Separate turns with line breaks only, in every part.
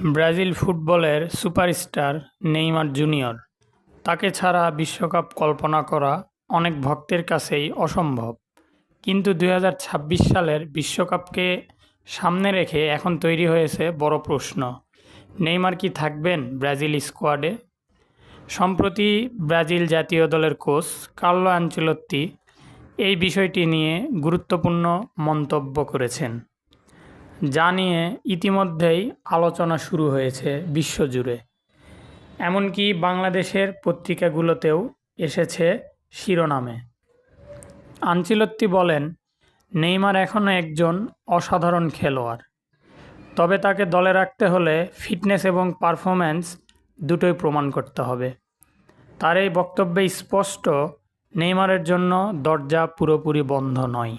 Brazil ফুটবলের superstar Neymar junior, তাকে ছাড়া বিশ্বকাপ কল্পনা করা অনেক ভক্তের কাছেই অসম্ভব। কিন্তু ২০২৬ সালের বিশ্বকাপকে সামনে রেখে এখন তৈরি হয়েছে বড় প্রশ্ন, নেইমার কি থাকবেন ব্রাজিল স্কোয়াডে? সম্প্রতি ব্রাজিল জাতীয় দলের কোচ কার্লো আনচেলত্তি এই বিষয়টি নিয়ে গুরুত্বপূর্ণ মন্তব্য করেছেন, যা নিয়ে ইতিমধ্যেই আলোচনা শুরু হয়েছে বিশ্বজুড়ে। এমনকি বাংলাদেশের পত্রিকাগুলোতেও এসেছে শিরোনামে। আনচেলত্তি বলেন, নেইমার এখনও একজন অসাধারণ খেলোয়াড়, তবে তাকে দলে রাখতে হলে ফিটনেস এবং পারফরম্যান্স দুটোই প্রমাণ করতে হবে। তার এই বক্তব্যে স্পষ্ট, নেইমারের জন্য দরজা পুরোপুরি বন্ধ নয়,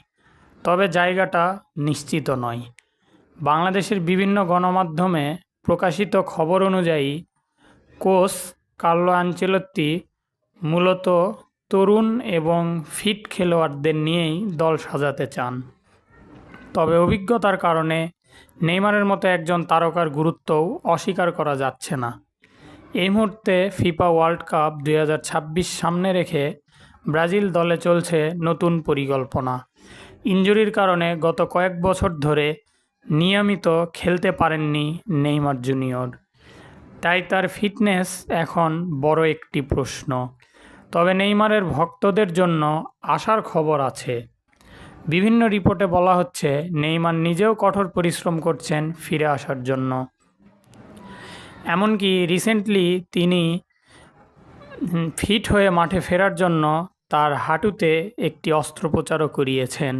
তবে জায়গাটা নিশ্চিত নয়। বাংলাদেশের বিভিন্ন গণমাধ্যমে প্রকাশিত খবর অনুযায়ী কোচ কার্লো আনচেলত্তি মূলত তরুণ এবং ফিট খেলোয়াড়দের নিয়েই দল সাজাতে চান। তবে অভিজ্ঞতার কারণে নেইমারের মতো একজন তারকার গুরুত্বও অস্বীকার করা যাচ্ছে না। এই মুহূর্তে ফিফা ওয়ার্ল্ড কাপ ২০২৬ সামনে রেখে ব্রাজিল দলে চলছে নতুন পরিকল্পনা। ইনজুরির কারণে গত কয়েক বছর ধরে নিয়মিত খেলতে পারেননি নেইমার জুনিয়র, তাই তার ফিটনেস এখন বড় একটি প্রশ্ন। তবে নেইমারের ভক্তদের জন্য আশার খবর আছে। বিভিন্ন রিপোর্টে বলা হচ্ছে, নেইমার নিজেও কঠোর পরিশ্রম করছেন ফিরে আসার জন্য। এমনকি রিসেন্টলি তিনি ফিট হয়ে মাঠে ফেরার জন্য তার হাঁটুতে একটি অস্ত্রোপচারও করিয়েছেন।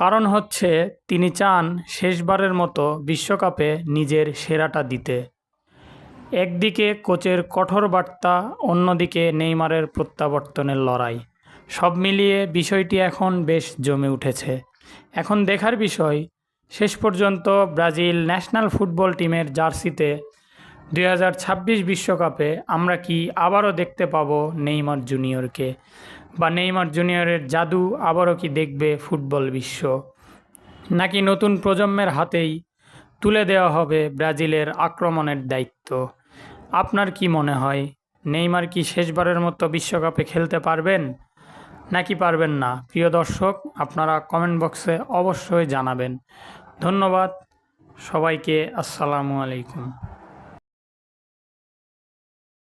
কারণ হচ্ছে, তিনি চান শেষবারের মতো বিশ্বকাপে নিজের সেরাটা দিতে। একদিকে কোচের কঠোর বার্তা, অন্যদিকে নেইমারের প্রত্যাবর্তনের লড়াই। সব মিলিয়ে বিষয়টি এখন বেশ জমে উঠেছে। এখন দেখার বিষয়, শেষ পর্যন্ত ব্রাজিল ন্যাশনাল ফুটবল টিমের জার্সিতে ২০২৬ বিশ্বকাপে আমরা কি আবারও দেখতে পাবো নেইমার জুনিয়রকে, বা নেইমার জুনিয়রের জাদু আবারও কি দেখবে ফুটবল বিশ্ব, নাকি নতুন প্রজন্মের হাতেই তুলে দেওয়া হবে ব্রাজিলের আক্রমণের দায়িত্ব? আপনার কি মনে হয়, নেইমার কি শেষবারের মতো বিশ্বকাপে খেলতে পারবেন নাকি পারবেন না? প্রিয় দর্শক, আপনারা কমেন্ট বক্সে অবশ্যই জানাবেন। ধন্যবাদ সবাইকে। আসসালামু আলাইকুম।